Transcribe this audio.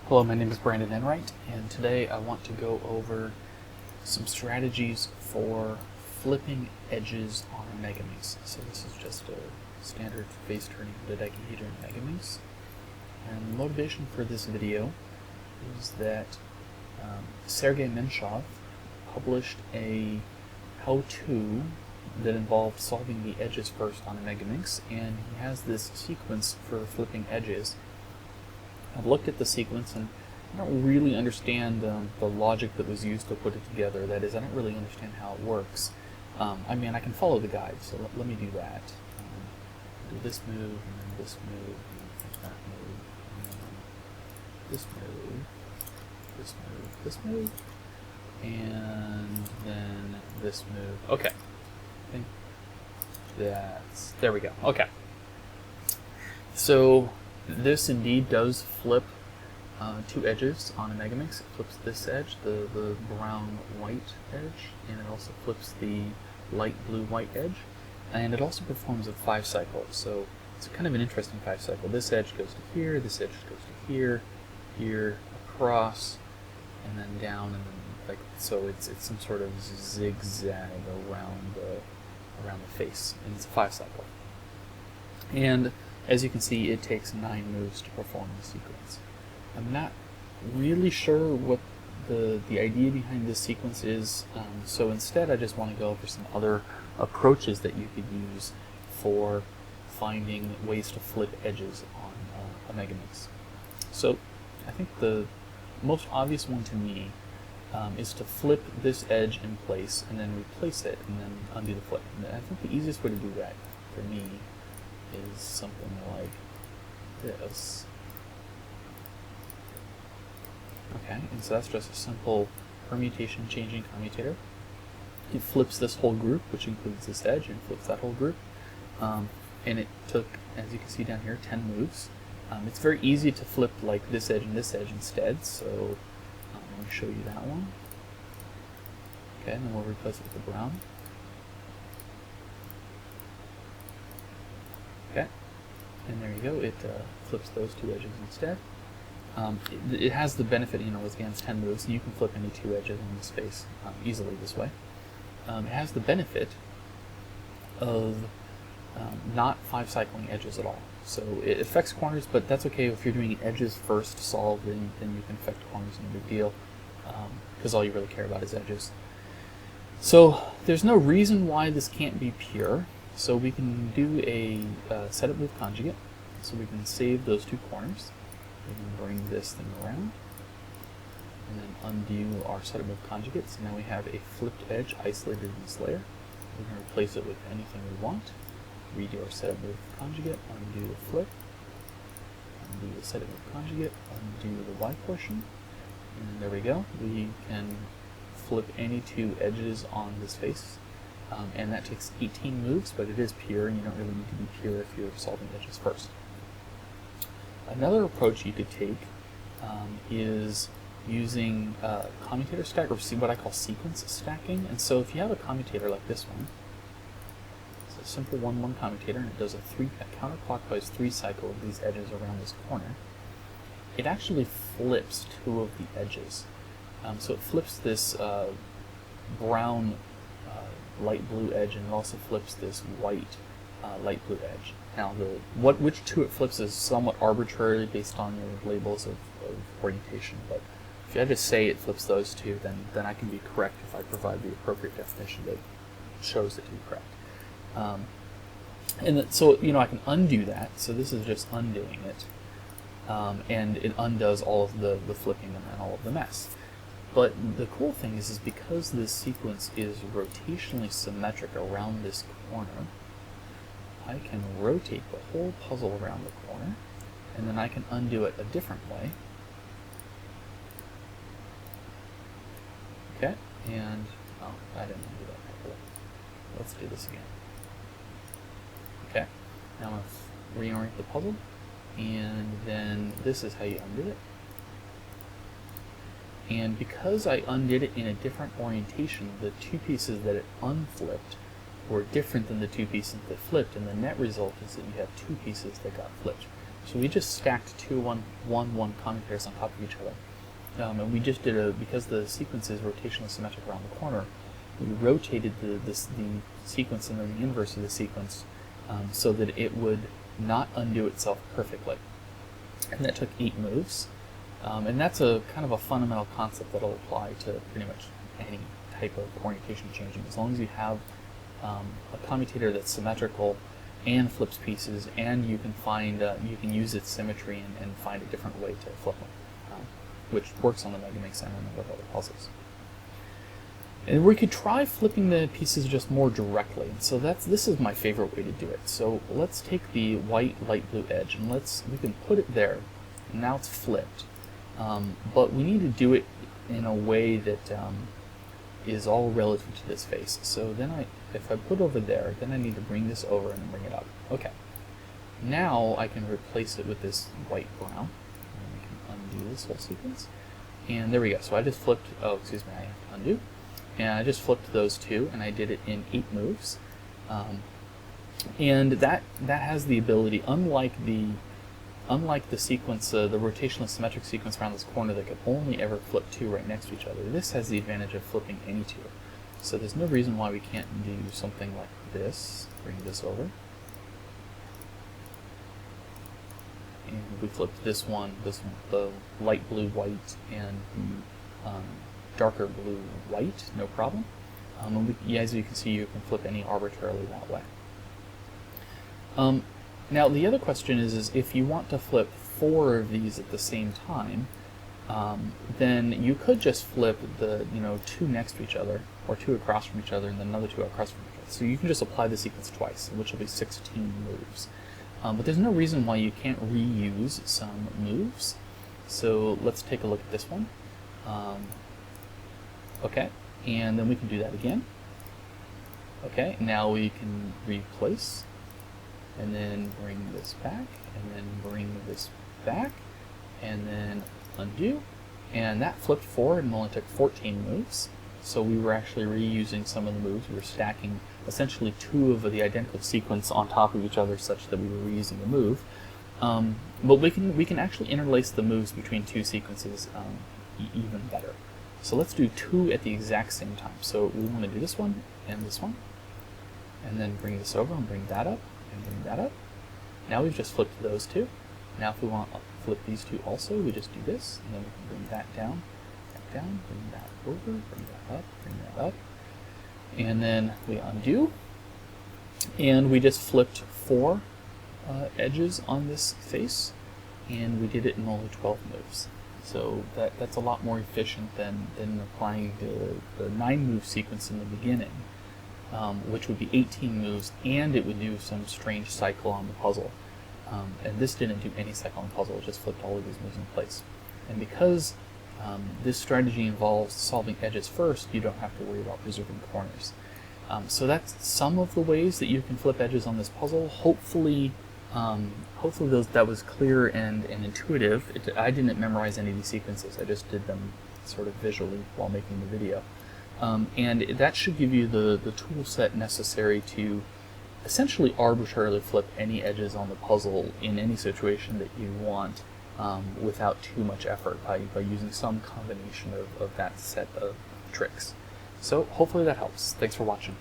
Hello, my name is Brandon Enright, and today I want to go over some strategies for flipping edges on a Megaminx. So this is just a standard face turning dodecahedron Megaminx. And the motivation for this video is that Sergey Menchov published a how-to that involved solving the edges first on a Megaminx, and he has this sequence for flipping edges. I've looked at the sequence and I don't really understand the logic that was used to put it together. That is, I don't really understand how it works. I mean, I can follow the guide, so let me do that. Do this move, and then this move, and that move, and then this move, this move, this move, and then this move. Okay. I think there we go. Okay. So this indeed does flip two edges on a Megaminx. It flips this edge, the brown-white edge, and it also flips the light blue-white edge. And it also performs a 5-cycle, so it's kind of an interesting 5-cycle. This edge goes to here, this edge goes to here, here, across, and then down, and then like so. It's some sort of zigzag around the face, and it's a 5-cycle. And as you can see, it takes 9 moves to perform the sequence. I'm not really sure what the idea behind this sequence is, so instead I just want to go over some other approaches that you could use for finding ways to flip edges on a Megaminx. So I think the most obvious one to me is to flip this edge in place and then replace it and then undo the flip. And I think the easiest way to do that for me is something like this. Okay, and so that's just a simple permutation changing commutator. It flips this whole group, which includes this edge, and flips that whole group. And it took, as you can see down here, 10 moves. It's very easy to flip like this edge and this edge instead, so let me show you that one. Okay, and then we'll replace it with the brown. Okay, and there you go. It flips those two edges instead. It has the benefit, with against 10 moves, and you can flip any 2 edges in the space easily this way. It has the benefit of not 5-cycling edges at all. So it affects corners, but that's okay. If you're doing edges first to solve, then you can affect corners, no big deal, because all you really care about is edges. So there's no reason why this can't be pure. So we can do a setup move conjugate. So we can save those 2 corners. We can bring this thing around, and then undo our setup move conjugate. So now we have a flipped edge isolated in this layer. We can replace it with anything we want. Redo our setup move conjugate, undo the flip, undo the setup move conjugate, undo the Y portion, and there we go. We can flip any 2 edges on this face. And that takes 18 moves, but it is pure, and you don't really need to be pure if you're solving edges first. Another approach you could take is using commutator stack, or what I call sequence stacking. And so if you have a commutator like this one, it's a simple 1-1 commutator, and it does a counterclockwise 3-cycle of these edges around this corner, it actually flips 2 of the edges. So it flips this brown light blue edge, and it also flips this white light blue edge. Now, which 2 it flips is somewhat arbitrary based on your labels of orientation, but if I just say it flips those 2, then I can be correct if I provide the appropriate definition that shows it to be correct. So I can undo that. So this is just undoing it, and it undoes all of the flipping and all of the mess. But the cool thing is because this sequence is rotationally symmetric around this corner, I can rotate the whole puzzle around the corner, and then I can undo it a different way. Okay, and I didn't undo that properly. Let's do this again. Okay, now I'm going to reorient the puzzle, and then this is how you undo it. And because I undid it in a different orientation, the 2 pieces that it unflipped were different than the 2 pieces that flipped, and the net result is that you have 2 pieces that got flipped. So we just stacked two 1-1 commutators on top of each other. And we just did because the sequence is rotationally symmetric around the corner, we rotated the sequence and then the inverse of the sequence so that it would not undo itself perfectly. And that took 8 moves. And that's a kind of a fundamental concept that will apply to pretty much any type of orientation changing. As long as you have a commutator that's symmetrical and flips pieces, and you can find you can use its symmetry and find a different way to flip them, which works on the Megaminx and a number of other puzzles. And we could try flipping the pieces just more directly. So this is my favorite way to do it. So let's take the white light blue edge and we can put it there. And now it's flipped, but we need to do it in a way that is all relative to this face. So then if I put over there, then I need to bring this over and bring it up. Okay. Now I can replace it with this white brown. And we can undo this whole sequence. And there we go. So I just flipped, oh, excuse me, I have to undo. And I just flipped those two, and I did it in 8 moves. And that has the ability, unlike the sequence, the rotational symmetric sequence around this corner that could only ever flip 2 right next to each other, this has the advantage of flipping any 2. So there's no reason why we can't do something like this. Bring this over. And we flipped this one, the light blue white, and the darker blue white, no problem. As you can see, you can flip any arbitrarily that way. Now the other question is if you want to flip 4 of these at the same time, then you could just flip the 2 next to each other, or 2 across from each other, and then another 2 across from each other. So you can just apply the sequence twice, which will be 16 moves. But there's no reason why you can't reuse some moves. So let's take a look at this one. Okay, and then we can do that again. Okay, now we can replace, and then bring this back, and then bring this back, and then undo. And that flipped 4 and only took 14 moves. So we were actually reusing some of the moves. We were stacking essentially 2 of the identical sequence on top of each other such that we were reusing the move. But we can actually interlace the moves between 2 sequences even better. So let's do 2 at the exact same time. So we want to do this one, and then bring this over and bring that up, and bring that up. Now we've just flipped those 2. Now if we want to flip these 2 also, we just do this, and then we can bring that down, bring that over, bring that up, and then we undo, and we just flipped 4 edges on this face, and we did it in only 12 moves. So that's a lot more efficient than applying the 9-move sequence in the beginning, which would be 18 moves, and it would do some strange cycle on the puzzle. And this didn't do any cycle on the puzzle, it just flipped all of these moves in place. And because this strategy involves solving edges first, you don't have to worry about preserving corners. So that's some of the ways that you can flip edges on this puzzle. Hopefully that was clear and intuitive. I didn't memorize any of these sequences, I just did them sort of visually while making the video. And that should give you the tool set necessary to essentially arbitrarily flip any edges on the puzzle in any situation that you want without too much effort by using some combination of that set of tricks. So hopefully that helps. Thanks for watching.